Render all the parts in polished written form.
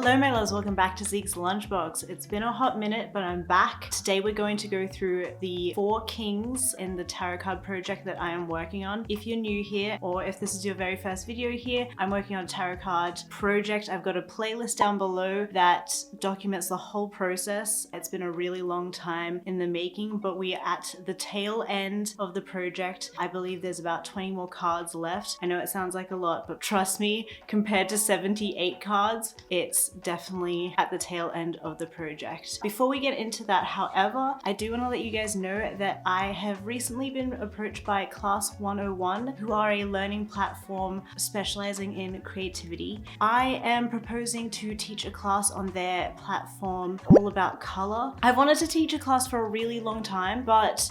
Hello my loves, welcome back to Zeke's Lunchbox. It's been a hot minute, but I'm back. Today we're going to go through the 4 kings in the tarot card project that I am working on. If you're new here, or if this is your very first video here, I'm working on a tarot card project. I've got a playlist down below that documents the whole process. It's been a really long time in the making, but we are at the tail end of the project. I believe there's about 20 more cards left. I know it sounds like a lot, but trust me, compared to 78 cards, it's definitely at the tail end of the project. Before we get into that, however, I do want to let you guys know that I have recently been approached by Class 101, who are a learning platform specializing in creativity. I am proposing to teach a class on their platform all about color. I've wanted to teach a class for a really long time, but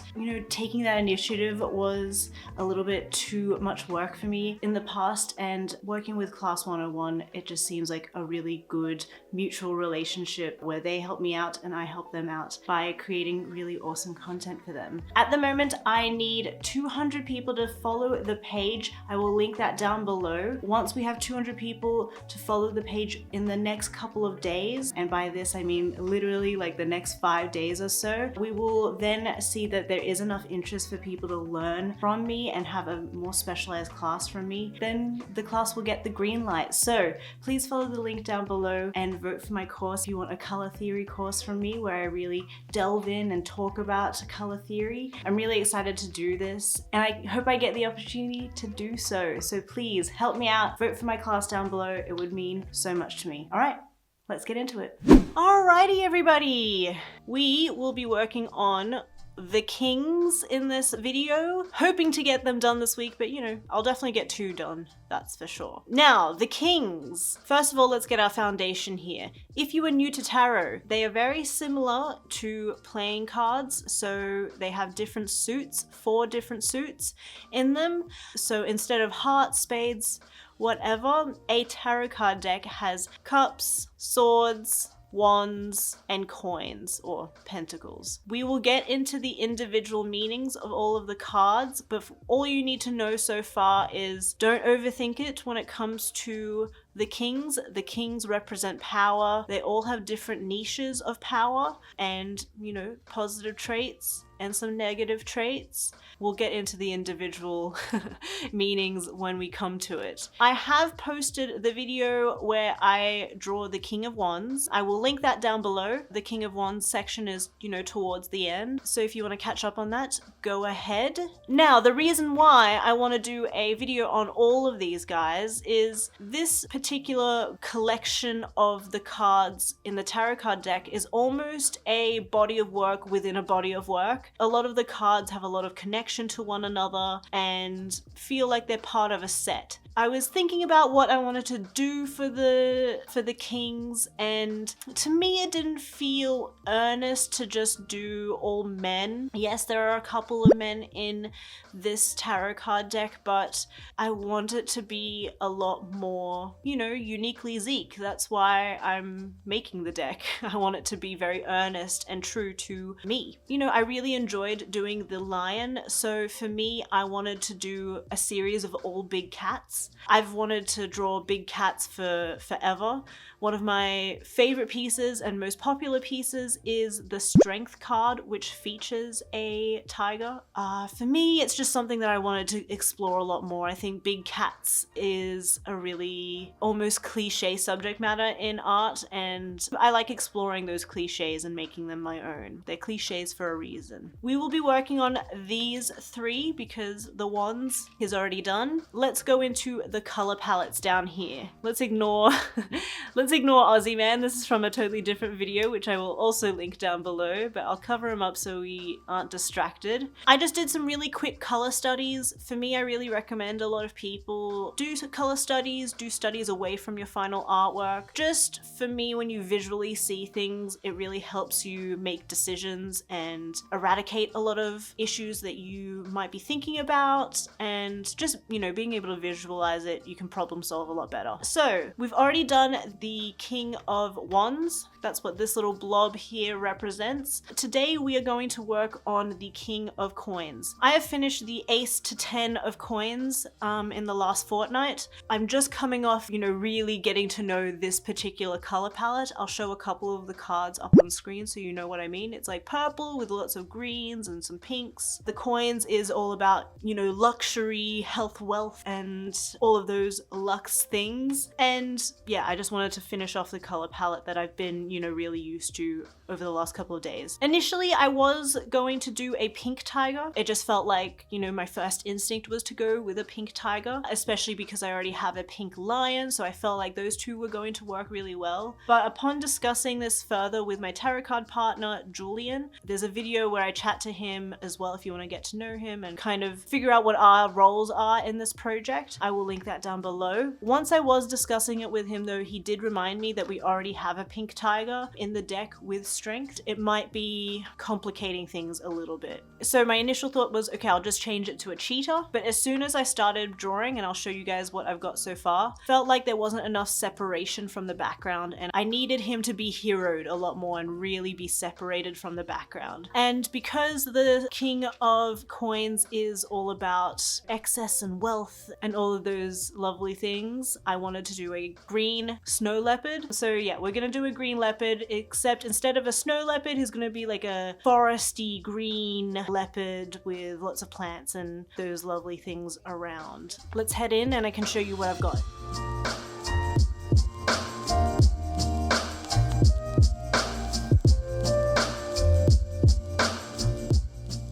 taking that initiative was a little bit too much work for me in the past, and working with Class 101, it just seems like a really good mutual relationship where they help me out and I help them out by creating really awesome content for them. At the moment, I need 200 people to follow the page. I will link that down below. Once we have 200 people to follow the page in the next couple of days, and by this I mean literally like the next 5 days or so, we will then see that there is enough interest for people to learn from me and have a more specialized class from me. Then the class will get the green light. So please follow the link down below and vote for my course if you want a color theory course from me where I really delve in and talk about color theory. I'm really excited to do this and I hope I get the opportunity to do so. So please help me out, vote for my class down below. It would mean so much to me. All right, let's get into it. Alrighty everybody, we will be working on the kings in this video, hoping to get them done this week, but I'll definitely get 2 done, that's for sure. Now, the kings. First of all, let's get our foundation here. If you are new to tarot, they are very similar to playing cards, so they have different suits, 4 different suits in them. So instead of hearts, spades, whatever, a tarot card deck has cups, swords, wands, and coins or pentacles. We will get into the individual meanings of all of the cards, but all you need to know so far is don't overthink it when it comes to the kings. The kings represent power. They all have different niches of power and, positive traits and some negative traits. We'll get into the individual meanings when we come to it. I have posted the video where I draw the King of Wands. I will link that down below. The King of Wands section is, towards the end. So if you want to catch up on that, go ahead. Now, the reason why I want to do a video on all of these guys is this particular collection of the cards in the tarot card deck is almost a body of work within a body of work. A lot of the cards have a lot of connection to one another and feel like they're part of a set. I was thinking about what I wanted to do for the kings, and to me it didn't feel earnest to just do all men. Yes, there are a couple of men in this tarot card deck, but I want it to be a lot more, uniquely Zeke. That's why I'm making the deck. I want it to be very earnest and true to me. I really enjoyed doing the lion, so for me, I wanted to do a series of all big cats. I've wanted to draw big cats for forever. One of my favorite pieces and most popular pieces is the Strength card, which features a tiger. For me, it's just something that I wanted to explore a lot more. I think big cats is a really almost cliche subject matter in art, and I like exploring those cliches and making them my own. They're cliches for a reason. We will be working on these 3 because the wands is already done. Let's go into the color palettes down here. Let's ignore Aussie Man. This is from a totally different video, which I will also link down below, but I'll cover them up so we aren't distracted. I just did some really quick color studies. For me, I really recommend a lot of people do color studies, do studies away from your final artwork. Just for me, when you visually see things, it really helps you make decisions and eradicate a lot of issues that you might be thinking about, and just, being able to visualize visualize it, you can problem solve a lot better. So we've already done the King of Wands. That's what this little blob here represents. Today we are going to work on the King of Coins. I have finished the Ace to 10 of coins in the last fortnight. I'm just coming off, really getting to know this particular color palette. I'll show a couple of the cards up on screen so you know what I mean. It's like purple with lots of greens and some pinks. The coins is all about, luxury, health, wealth, and all of those luxe things. And yeah, I just wanted to finish off the color palette that I've been, really used to over the last couple of days. Initially, I was going to do a pink tiger. It just felt like, my first instinct was to go with a pink tiger, especially because I already have a pink lion, so I felt like those two were going to work really well. But upon discussing this further with my tarot card partner, Julian, there's a video where I chat to him as well if you want to get to know him and kind of figure out what our roles are in this project. I will link that down below. Once I was discussing it with him though, he did remind me that we already have a pink tiger in the deck with strength. It might be complicating things a little bit. So my initial thought was, okay, I'll just change it to a cheetah. But as soon as I started drawing, and I'll show you guys what I've got so far, felt like there wasn't enough separation from the background, and I needed him to be heroed a lot more and really be separated from the background. And because the King of Coins is all about excess and wealth and all of those lovely things, I wanted to do a green snow leopard. So yeah, we're gonna do a green leopard, except instead of a snow leopard, he's gonna be like a foresty green leopard with lots of plants and those lovely things around. Let's head in and I can show you what I've got.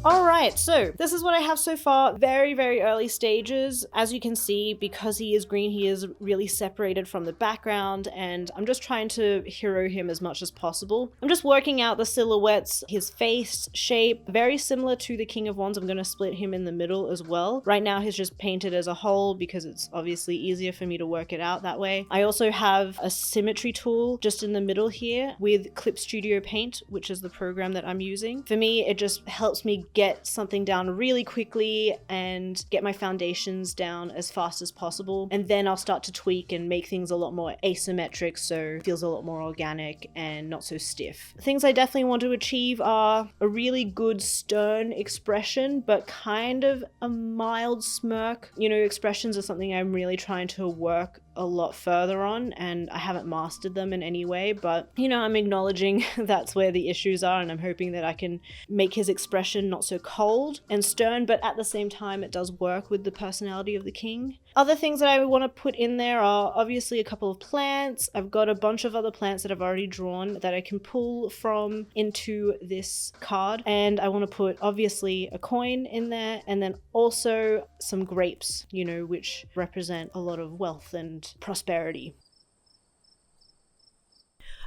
Alright, so this is what I have so far. Very, very early stages. As you can see, because he is green, he is really separated from the background, and I'm just trying to hero him as much as possible. I'm just working out the silhouettes, his face shape, very similar to the King of Wands. I'm going to split him in the middle as well. Right now he's just painted as a whole because it's obviously easier for me to work it out that way. I also have a symmetry tool just in the middle here with Clip Studio Paint, which is the program that I'm using. For me, it just helps me get something down really quickly and get my foundations down as fast as possible, and then I'll start to tweak and make things a lot more asymmetric so it feels a lot more organic and not so stiff. Things I definitely want to achieve are a really good stern expression but kind of a mild smirk. Expressions are something I'm really trying to work a lot further on, and I haven't mastered them in any way, but I'm acknowledging that's where the issues are, and I'm hoping that I can make his expression not so cold and stern, but at the same time it does work with the personality of the king. Other things that I want to put in there are obviously a couple of plants. I've got a bunch of other plants that I've already drawn that I can pull from into this card, and I want to put obviously a coin in there, and then also some grapes, which represent a lot of wealth and prosperity.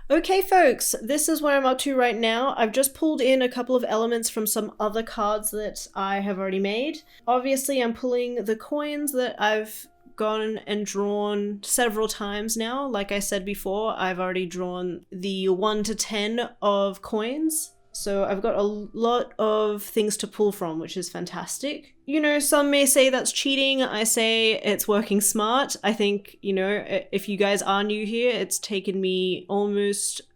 Okay folks, this is where I'm up to right now. I've just pulled in a couple of elements from some other cards that I have already made. Obviously I'm pulling the coins that I've gone and drawn several times now. Like I said before, I've already drawn the 1 to 10 of coins. So I've got a lot of things to pull from, which is fantastic. Some may say that's cheating. I say it's working smart. I think, if you guys are new here, it's taken me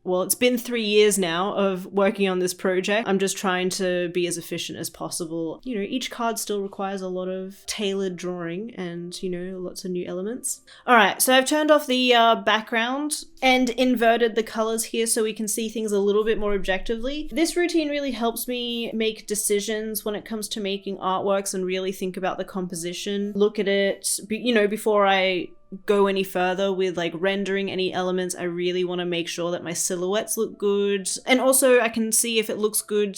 it's been 3 years now of working on this project. I'm just trying to be as efficient as possible. Each card still requires a lot of tailored drawing and, lots of new elements. All right, so I've turned off the background and inverted the colors here so we can see things a little bit more objectively. This routine really helps me make decisions when it comes to making artworks and really think about the composition, look at it, before I go any further with like rendering any elements. I really want to make sure that my silhouettes look good, and also I can see if it looks good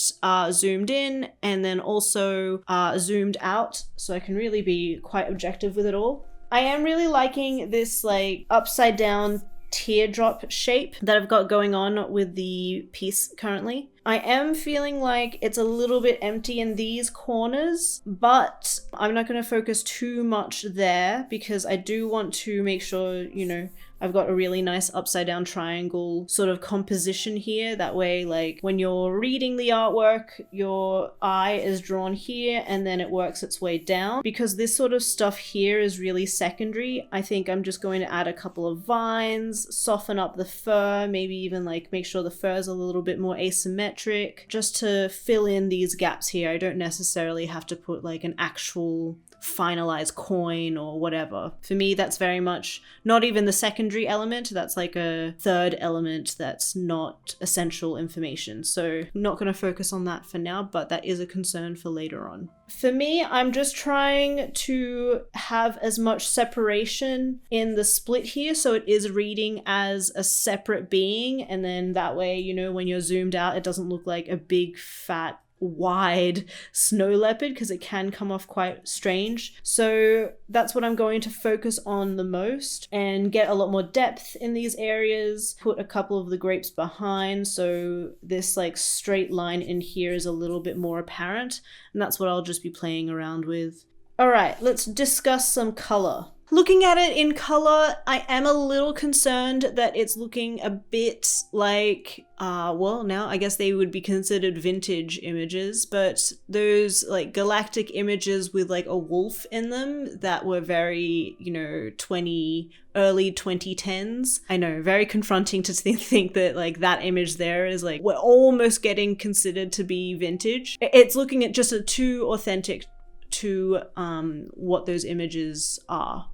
zoomed in and then also zoomed out, so I can really be quite objective with it all. I am really liking this like upside down teardrop shape that I've got going on with the piece currently. I am feeling like it's a little bit empty in these corners, but I'm not going to focus too much there because I do want to make sure, I've got a really nice upside down triangle sort of composition here. That way, like when you're reading the artwork, your eye is drawn here and then it works its way down. Because this sort of stuff here is really secondary, I think I'm just going to add a couple of vines, soften up the fur, maybe even like make sure the fur is a little bit more asymmetric, just to fill in these gaps here. I don't necessarily have to put like an actual finalized coin or whatever. For me, that's very much not even the secondary element. That's like a third element that's not essential information. So I'm not going to focus on that for now, but that is a concern for later on. For me, I'm just trying to have as much separation in the split here, so it is reading as a separate being, and then that way, you know, when you're zoomed out, it doesn't look like a big fat wide snow leopard, because it can come off quite strange. So that's what I'm going to focus on the most and get a lot more depth in these areas, put a couple of the grapes behind so this like straight line in here is a little bit more apparent, and that's what I'll just be playing around with. All right, let's discuss some color. Looking at it in color, I am a little concerned that it's looking a bit like, well, now I guess they would be considered vintage images, but those like galactic images with like a wolf in them that were very, you know, early 2010s. I know, very confronting to think that like that image there is like, we're almost getting considered to be vintage. It's looking at just too authentic to what those images are.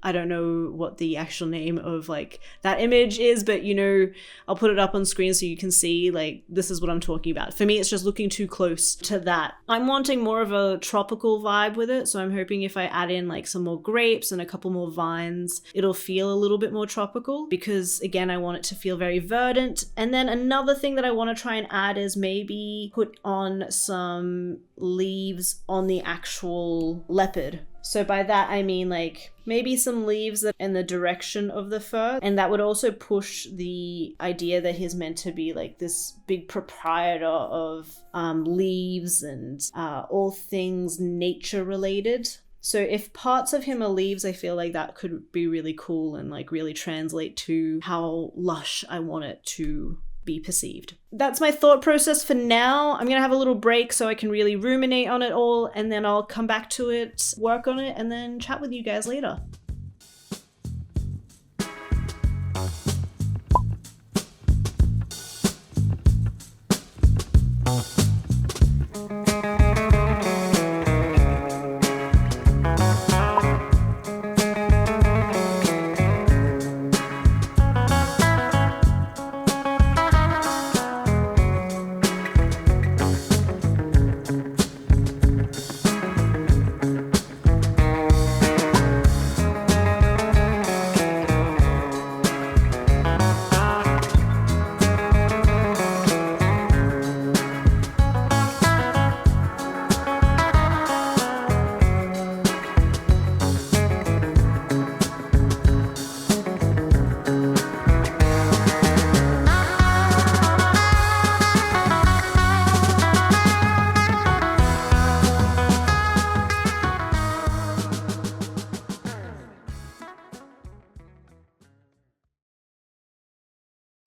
I don't know what the actual name of like that image is, but you know, I'll put it up on screen so you can see like this is what I'm talking about. For me, it's just looking too close to that. I'm wanting more of a tropical vibe with it, so I'm hoping if I add in like some more grapes and a couple more vines, it'll feel a little bit more tropical, because again, I want it to feel very verdant. And then another thing that I want to try and add is maybe put on some leaves on the actual leopard. So by that, I mean like maybe some leaves that in the direction of the fur. And that would also push the idea that he's meant to be like this big proprietor of leaves and all things nature related. So if parts of him are leaves, I feel like that could be really cool and like really translate to how lush I want it to be perceived. That's my thought process for now. I'm gonna have a little break so I can really ruminate on it all, and then I'll come back to it, work on it, and then chat with you guys later.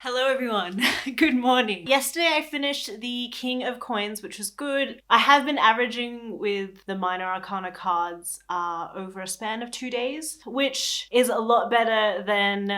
Hello everyone, good morning. Yesterday I finished the King of Coins, which was good. I have been averaging with the Minor Arcana cards over a span of 2 days, which is a lot better than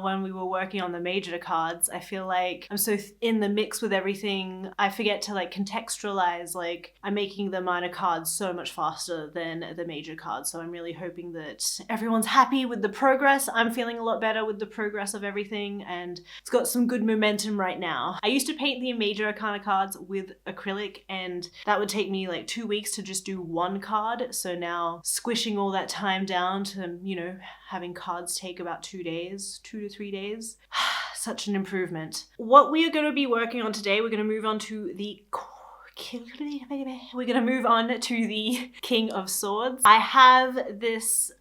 when we were working on the major cards. I feel like I'm so in the mix with everything, I forget to like contextualize, like I'm making the minor cards so much faster than the major cards. So I'm really hoping that everyone's happy with the progress. I'm feeling a lot better with the progress of everything, and it's got some good momentum right now. I used to paint the major arcana cards with acrylic, and that would take me like 2 weeks to just do one card. So now squishing all that time down to, you know, having cards take about 2 days, 2 to 3 days. Such an improvement. What we are going to be working on today, we're going to move on to the King of Swords. I have this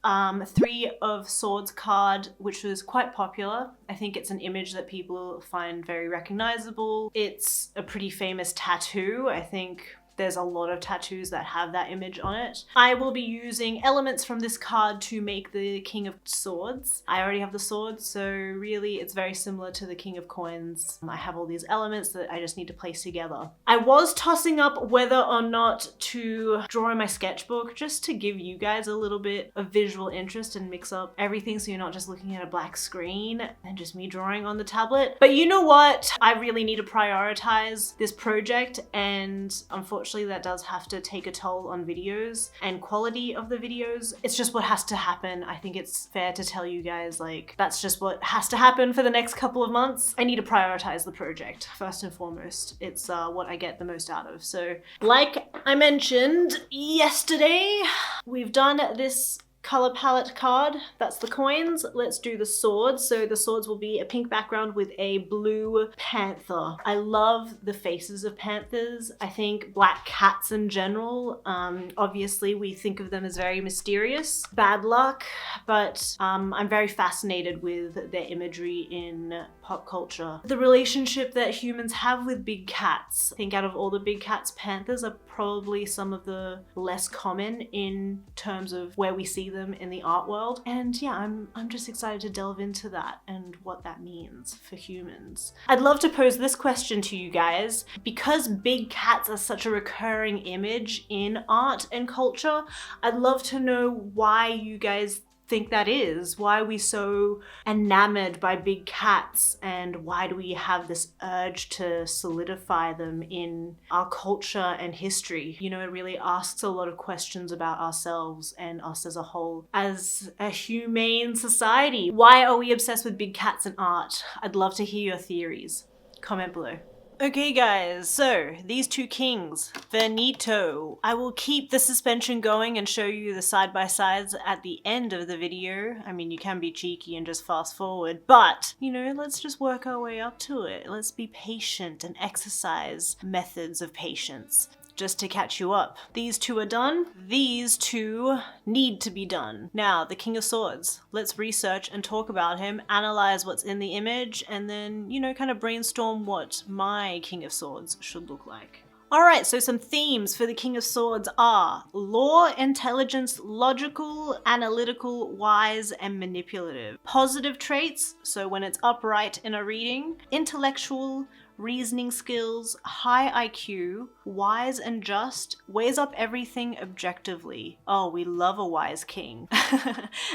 Three of Swords card, which was quite popular. I think it's an image that people find very recognizable. It's a pretty famous tattoo. I think there's a lot of tattoos that have that image on it. I will be using elements from this card to make the King of Swords. I already have the sword, so really it's very similar to the King of Coins. I have all these elements that I just need to place together. I was tossing up whether or not to draw in my sketchbook just to give you guys a little bit of visual interest and mix up everything so you're not just looking at a black screen and just me drawing on the tablet. But you know what? I really need to prioritize this project, and unfortunately that does have to take a toll on videos and quality of the videos. It's just what has to happen. I think it's fair to tell you guys, like, that's just what has to happen for the next couple of months. I need to prioritize the project first and foremost. It's what I get the most out of. So like I mentioned yesterday, we've done this color palette card. That's the coins. Let's do the swords. So the swords will be a pink background with a blue panther. I love the faces of panthers. I think black cats in general, obviously we think of them as very mysterious, bad luck, but I'm very fascinated with their imagery in pop culture. The relationship that humans have with big cats. I think out of all the big cats, panthers are probably some of the less common in terms of where we see them in the art world. And yeah, I'm just excited to delve into that and what that means for humans. I'd love to pose this question to you guys. Because big cats are such a recurring image in art and culture, I'd love to know why you guys think that is. Why are we so enamored by big cats, and why do we have this urge to solidify them in our culture and history? You know, it really asks a lot of questions about ourselves and us as a whole, as a humane society. Why are we obsessed with big cats in art? I'd love to hear your theories. Comment below. Okay guys, so these two kings, finito. I will keep the suspension going and show you the side-by-sides at the end of the video. I mean, you can be cheeky and just fast forward, but, you know, let's just work our way up to it. Let's be patient and exercise methods of patience. Just to catch you up. These two are done. These two need to be done. Now, the King of Swords. Let's research and talk about him, analyze what's in the image, and then, you know, kind of brainstorm what my King of Swords should look like. Alright, so some themes for the King of Swords are law, intelligence, logical, analytical, wise, and manipulative. Positive traits, so when it's upright in a reading, intellectual, reasoning skills, high IQ, wise and just, weighs up everything objectively. Oh, we love a wise king.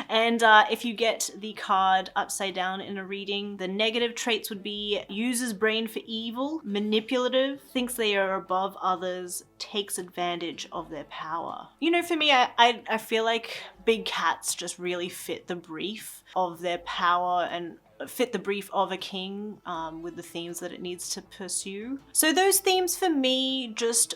And if you get the card upside down in a reading, the negative traits would be uses brain for evil, manipulative, thinks they are above others, takes advantage of their power. You know, for me, I feel like big cats just really fit the brief of their power and fit the brief of a king with the themes that it needs to pursue. So those themes for me just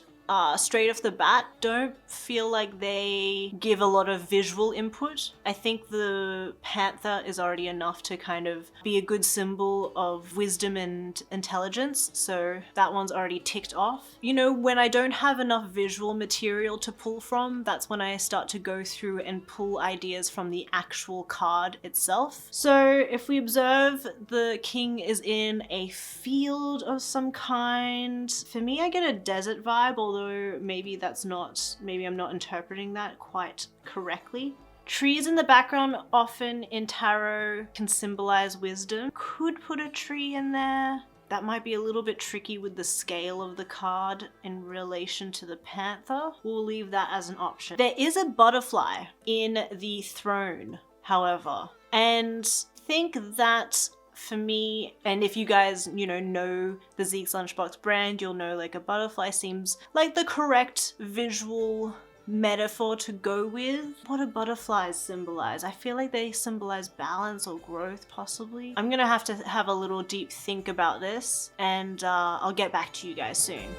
straight off the bat don't feel like they give a lot of visual input. I think the panther is already enough to kind of be a good symbol of wisdom and intelligence, so that one's already ticked off. You know, when I don't have enough visual material to pull from, that's when I start to go through and pull ideas from the actual card itself. So if we observe, the king is in a field of some kind. For me, I get a desert vibe, although maybe I'm not interpreting that quite correctly. Trees in the background often in tarot can symbolize wisdom. Could put a tree in there. That might be a little bit tricky with the scale of the card in relation to the panther. We'll leave that as an option. There is a butterfly in the throne, however, and think that for me, and if you guys, you know the Zeke's Lunchbox brand, you'll know like a butterfly seems like the correct visual metaphor to go with. What do butterflies symbolize? I feel like they symbolize balance or growth, possibly. I'm gonna have to have a little deep think about this, and I'll get back to you guys soon.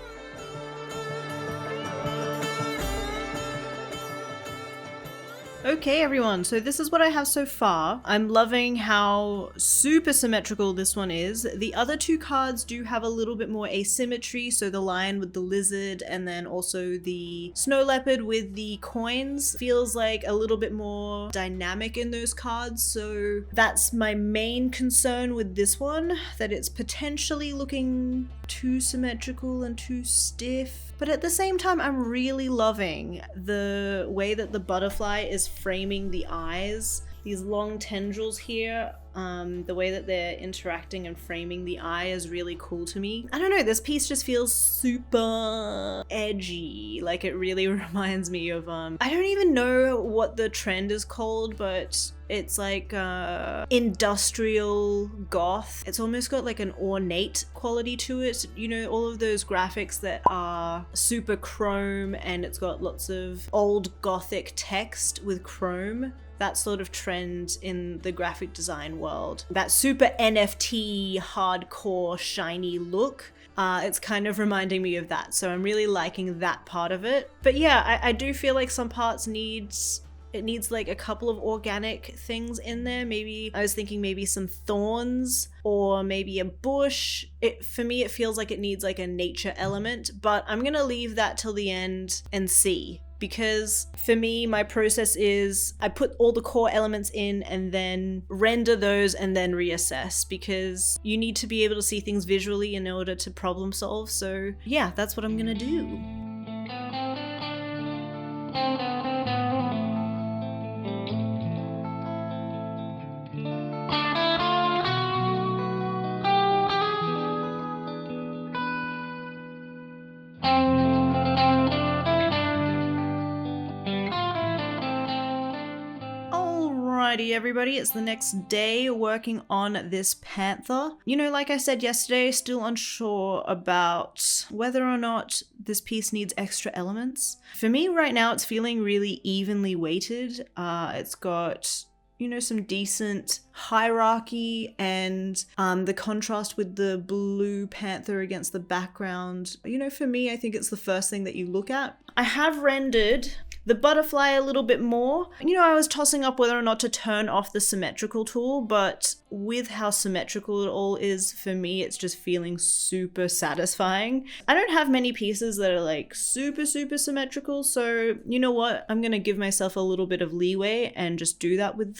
Okay everyone, so this is what I have so far. I'm loving how super symmetrical this one is. The other two cards do have a little bit more asymmetry, so the lion with the lizard and then also the snow leopard with the coins feels like a little bit more dynamic in those cards, so that's my main concern with this one, that it's potentially looking too symmetrical and too stiff. But at the same time, I'm really loving the way that the butterfly is framing the eyes. These long tendrils here, the way that they're interacting and framing the eye is really cool to me. I don't know, this piece just feels super edgy. Like it really reminds me of, I don't even know what the trend is called, but it's like industrial goth. It's almost got like an ornate quality to it. You know, all of those graphics that are super chrome and it's got lots of old gothic text with chrome. That sort of trend in the graphic design world. That super NFT, hardcore, shiny look. It's kind of reminding me of that. So I'm really liking that part of it. But yeah, I do feel like some parts it needs like a couple of organic things in there. Maybe I was thinking maybe some thorns or maybe a bush. For me, it feels like it needs like a nature element, but I'm gonna leave that till the end and see. Because for me, my process is I put all the core elements in and then render those and then reassess, because you need to be able to see things visually in order to problem solve. So yeah, that's what I'm gonna do. Alrighty everybody, it's the next day working on this panther. You know, like I said yesterday, still unsure about whether or not this piece needs extra elements. For me right now, it's feeling really evenly weighted. It's got, you know, some decent hierarchy and the contrast with the blue panther against the background. You know, for me, I think it's the first thing that you look at. I have rendered the butterfly a little bit more. You know, I was tossing up whether or not to turn off the symmetrical tool, but with how symmetrical it all is, for me, it's just feeling super satisfying. I don't have many pieces that are like super symmetrical, so you know what? I'm gonna give myself a little bit of leeway and just do that with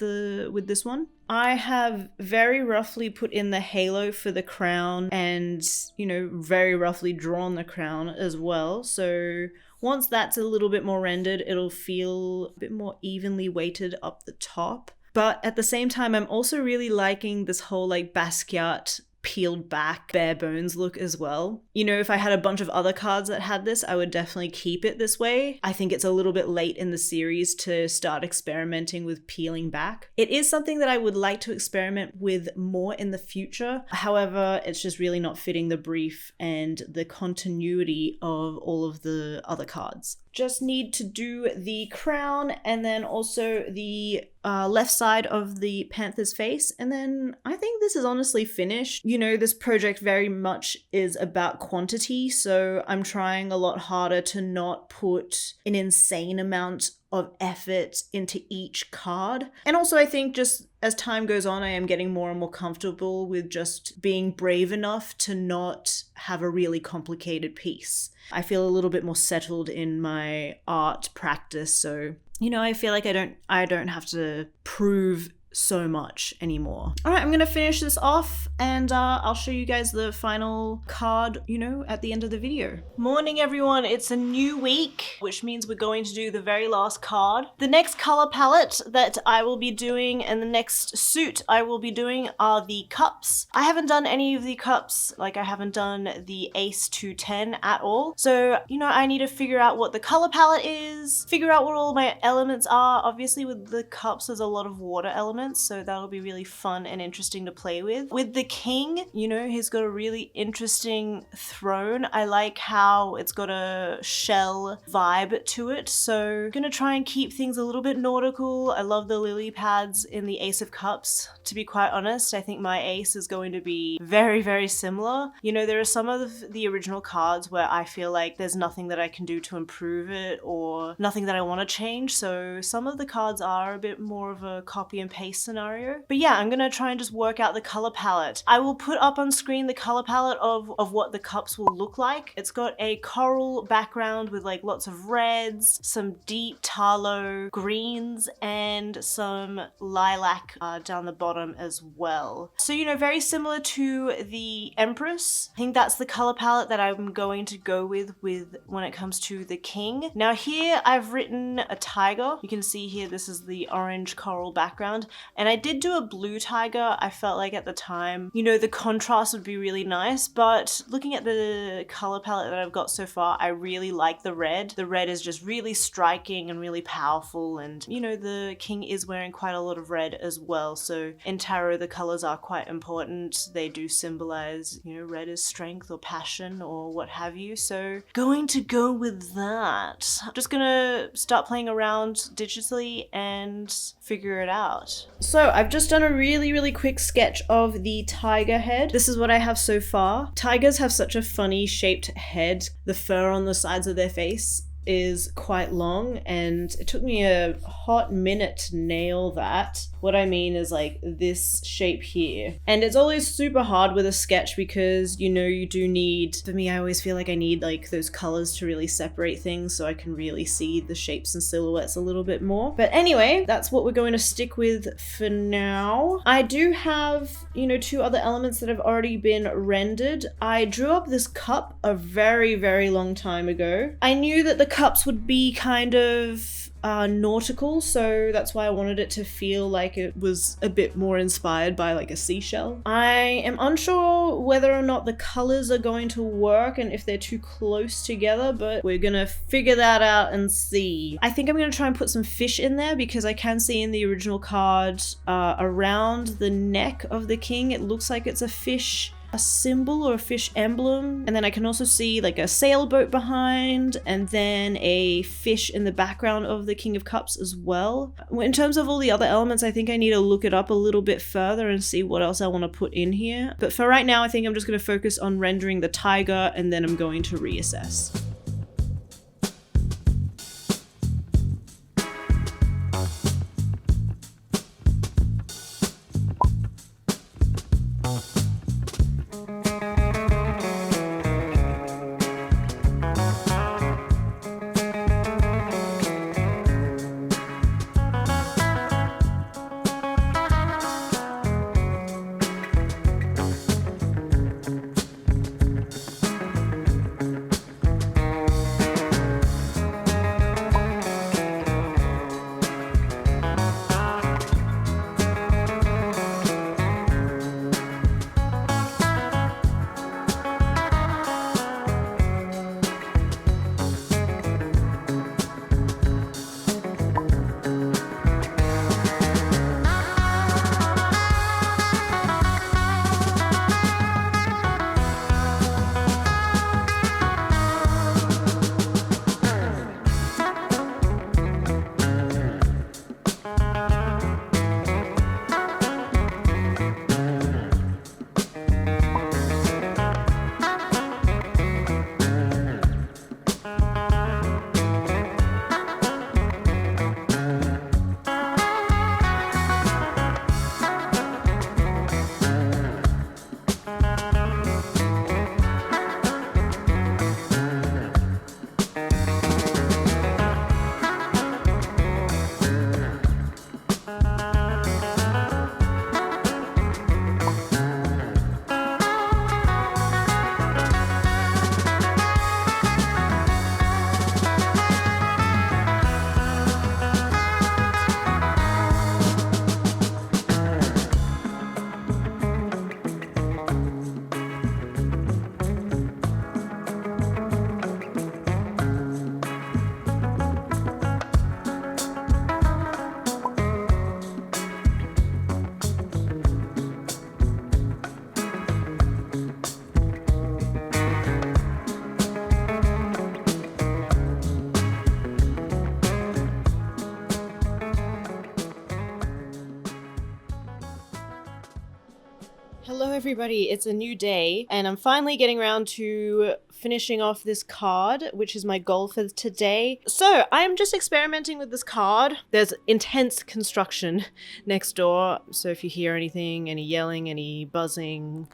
this one. I have very roughly put in the halo for the crown and, you know, very roughly drawn the crown as well. So once that's a little bit more rendered, it'll feel a bit more evenly weighted up the top. But at the same time, I'm also really liking this whole like Basquiat peeled back bare bones look as well. You know, if I had a bunch of other cards that had this, I would definitely keep it this way. I think it's a little bit late in the series to start experimenting with peeling back. It is something that I would like to experiment with more in the future. However, it's just really not fitting the brief and the continuity of all of the other cards. Just need to do the crown and then also the left side of the panther's face, and then I think this is honestly finished. You know, this project very much is about quantity, so I'm trying a lot harder to not put an insane amount of effort into each card. And also I think just as time goes on, I am getting more and more comfortable with just being brave enough to not have a really complicated piece. I feel a little bit more settled in my art practice, so you know, I feel like I don't have to prove so much anymore. All right, I'm gonna finish this off and I'll show you guys the final card, you know, at the end of the video. Morning everyone, it's a new week, which means we're going to do the very last card. The next color palette that I will be doing and the next suit I will be doing are the cups. I haven't done any of the cups, like I haven't done the Ace to 10 at all. So, you know, I need to figure out what the color palette is, figure out what all my elements are. Obviously with the cups, there's a lot of water elements. elements, so that'll be really fun and interesting to play with. With the king, you know, he's got a really interesting throne. I like how it's got a shell vibe to it, so I'm gonna try and keep things a little bit nautical. I love the lily pads in the Ace of Cups. To be quite honest, I think my ace is going to be very, very similar. You know, there are some of the original cards where I feel like there's nothing that I can do to improve it or nothing that I want to change, so some of the cards are a bit more of a copy and paste scenario. But yeah, I'm gonna try and just work out the color palette. I will put up on screen the color palette of what the cups will look like. It's got a coral background with like lots of reds, some deep Tarlo greens, and some lilac down the bottom as well. So, you know, very similar to the Empress. I think that's the color palette that I'm going to go with when it comes to the king. Now here I've written a tiger. You can see here this is the orange coral background, and I did do a blue tiger. I felt like at the time, you know, the contrast would be really nice, but looking at the color palette that I've got so far, I really like the red. The red is just really striking and really powerful, and you know, the king is wearing quite a lot of red as well, so in tarot the colors are quite important. They do symbolize, you know, red is strength or passion or what have you, so going to go with that. I'm just gonna start playing around digitally and figure it out. So I've just done a really quick sketch of the tiger head. This is what I have so far. Tigers have such a funny shaped head. The fur on the sides of their face is quite long, and it took me a hot minute to nail that. What I mean is like this shape here. And it's always super hard with a sketch because, you know, you do need, for me, I always feel like I need like those colors to really separate things so I can really see the shapes and silhouettes a little bit more. But anyway, that's what we're going to stick with for now. I do have, you know, two other elements that have already been rendered. I drew up this cup a very long time ago. I knew that the cups would be kind of nautical, so that's why I wanted it to feel like it was a bit more inspired by like a seashell. I am unsure whether or not the colors are going to work and if they're too close together, but we're gonna figure that out and see. I think I'm gonna try and put some fish in there because I can see in the original card around the neck of the king, it looks like it's a fish, a symbol or a fish emblem, and then I can also see like a sailboat behind and then a fish in the background of the King of Cups as well. In terms of all the other elements, I think I need to look it up a little bit further and see what else I want to put in here, but for right now I think I'm just going to focus on rendering the tiger and then I'm going to reassess. Hello everybody, it's a new day and I'm finally getting around to finishing off this card, which is my goal for today. So I'm just experimenting with this card. There's intense construction next door, so if you hear anything, any yelling, any buzzing,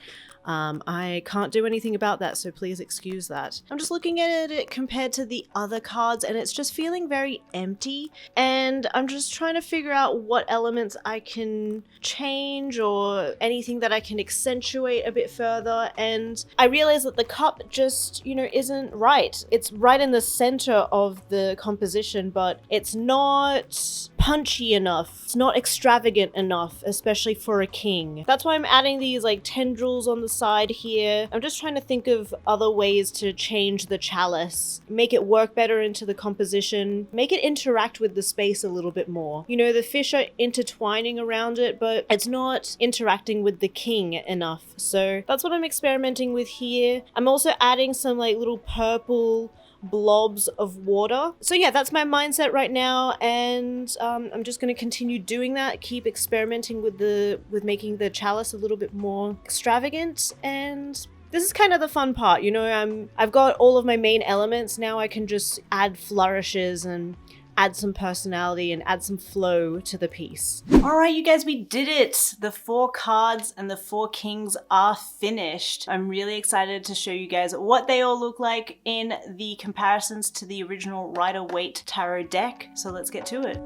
I can't do anything about that, so please excuse that. I'm just looking at it compared to the other cards and it's just feeling very empty, and I'm just trying to figure out what elements I can change or anything that I can accentuate a bit further. And I realize that the cup just, you know, isn't right. It's right in the center of the composition, but it's not punchy enough. It's not extravagant enough, especially for a king. That's why I'm adding these like tendrils on the side here. I'm just trying to think of other ways to change the chalice, make it work better into the composition, make it interact with the space a little bit more. You know, the fish are intertwining around it, but it's not interacting with the king enough. So that's what I'm experimenting with here. I'm also adding some like little purple blobs of water. So yeah, that's my mindset right now, and I'm just going to continue doing that, keep experimenting with making the chalice a little bit more extravagant. And this is kind of the fun part, you know. I've got all of my main elements now. I can just add flourishes and add some personality and add some flow to the piece. All right, you guys, we did it. The 4 cards and the 4 kings are finished. I'm really excited to show you guys what they all look like in the comparisons to the original Rider-Waite tarot deck. So let's get to it.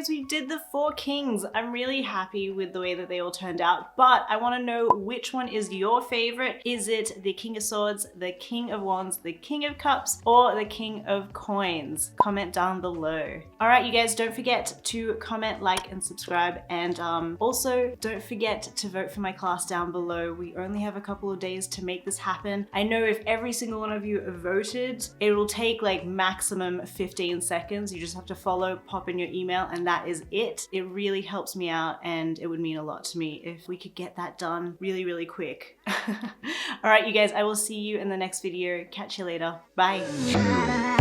We did the 4 kings. I'm really happy with the way that they all turned out, but I want to know which one is your favorite. Is it the King of Swords, the King of Wands, the King of Cups, or the King of Coins? Comment down below. All right, you guys, don't forget to comment, like, and subscribe, and also don't forget to vote for my class down below. We only have a couple of days to make this happen. I know if every single one of you voted, it will take like maximum 15 seconds. You just have to follow, pop in your email, and that is it. It really helps me out, and it would mean a lot to me if we could get that done really, really quick. All right, you guys, I will see you in the next video. Catch you later. Bye.